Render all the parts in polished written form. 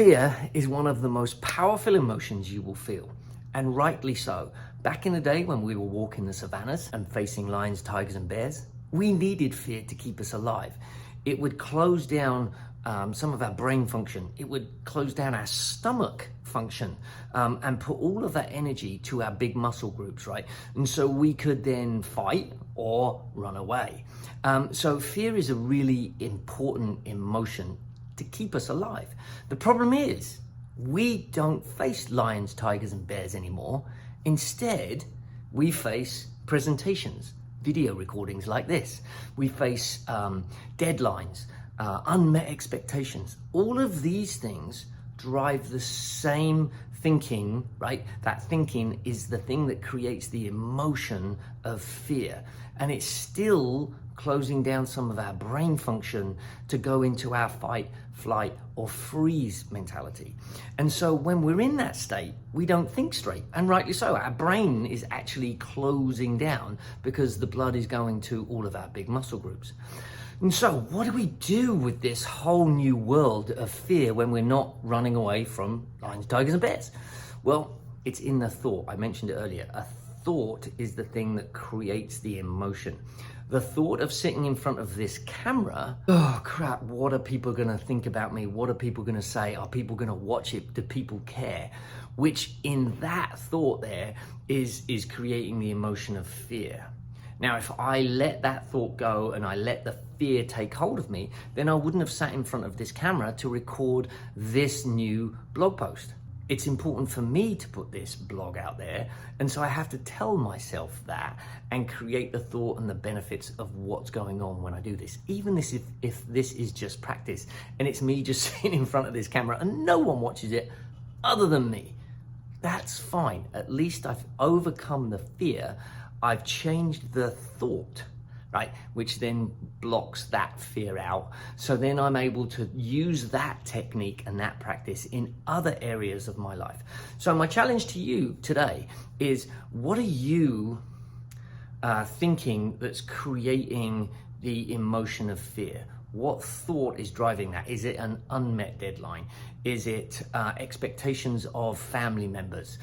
Fear is one of the most powerful emotions you will feel, and rightly so. Back in the day when we were walking the savannas and facing lions, tigers, and bears, we needed fear to keep us alive. It would close down some of our brain function. It would close down our stomach function and put all of that energy to our big muscle groups, right? And so we could then fight or run away. So fear is a really important emotion to keep us alive. The problem is we don't face lions, tigers, and bears anymore. Instead, we face presentations, video recordings like this. We face deadlines, unmet expectations. All of these things drive the same thinking, right? That thinking is the thing that creates the emotion of fear. And it's still closing down some of our brain function to go into our fight, flight, or freeze mentality. And so when we're in that state, we don't think straight, and rightly so. Our brain is actually closing down because the blood is going to all of our big muscle groups. And so what do we do with this whole new world of fear when we're not running away from lions, tigers, and bears? Well, it's in the thought. I mentioned it earlier. A thought is the thing that creates the emotion. The thought of sitting in front of this camera, oh crap, what are people gonna think about me? What are people gonna say? Are people gonna watch it? Do people care? Which in that thought there is creating the emotion of fear. Now, if I let that thought go and I let the fear take hold of me, then I wouldn't have sat in front of this camera to record this new blog post. It's important for me to put this blog out there, and so I have to tell myself that and create the thought and the benefits of what's going on when I do this. Even this, if this is just practice and it's me just sitting in front of this camera and no one watches it other than me, that's fine. At least I've overcome the fear. I've changed the thought, right? Which then blocks that fear out. So then I'm able to use that technique and that practice in other areas of my life. So my challenge to you today is, what are you thinking that's creating the emotion of fear? What thought is driving that? Is it an unmet deadline? Is it expectations of family members?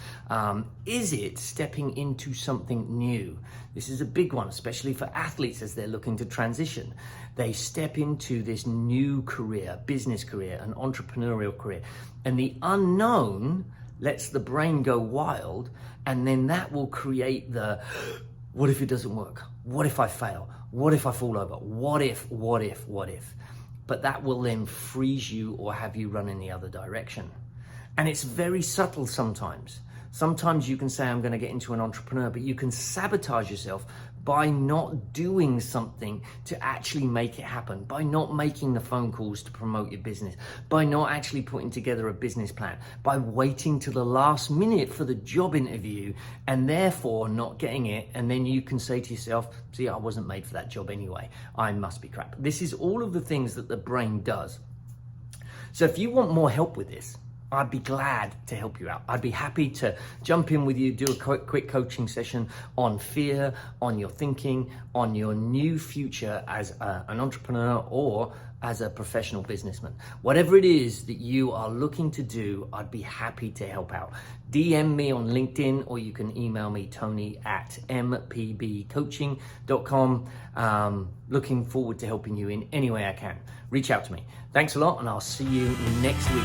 Is it stepping into something new? This is a big one, especially for athletes as they're looking to transition. They step into this new career, business career, an entrepreneurial career, and the unknown lets the brain go wild, and then that will create the, what if it doesn't work? What if I fail? What if I fall over? What if? But that will then freeze you or have you run in the other direction. And it's very subtle sometimes. Sometimes you can say, I'm going to get into an entrepreneur, but you can sabotage yourself by not doing something to actually make it happen, by not making the phone calls to promote your business, by not actually putting together a business plan, by waiting to the last minute for the job interview and therefore not getting it. And then you can say to yourself, see, I wasn't made for that job anyway. I must be crap. This is all of the things that the brain does. So if you want more help with this, I'd be glad to help you out. I'd be happy to jump in with you, do a quick coaching session on fear, on your thinking, on your new future as an entrepreneur or as a professional businessman. Whatever it is that you are looking to do, I'd be happy to help out. DM me on LinkedIn, or you can email me, tony@mpbcoaching.com. Looking forward to helping you in any way I can. Reach out to me. Thanks a lot, and I'll see you next week.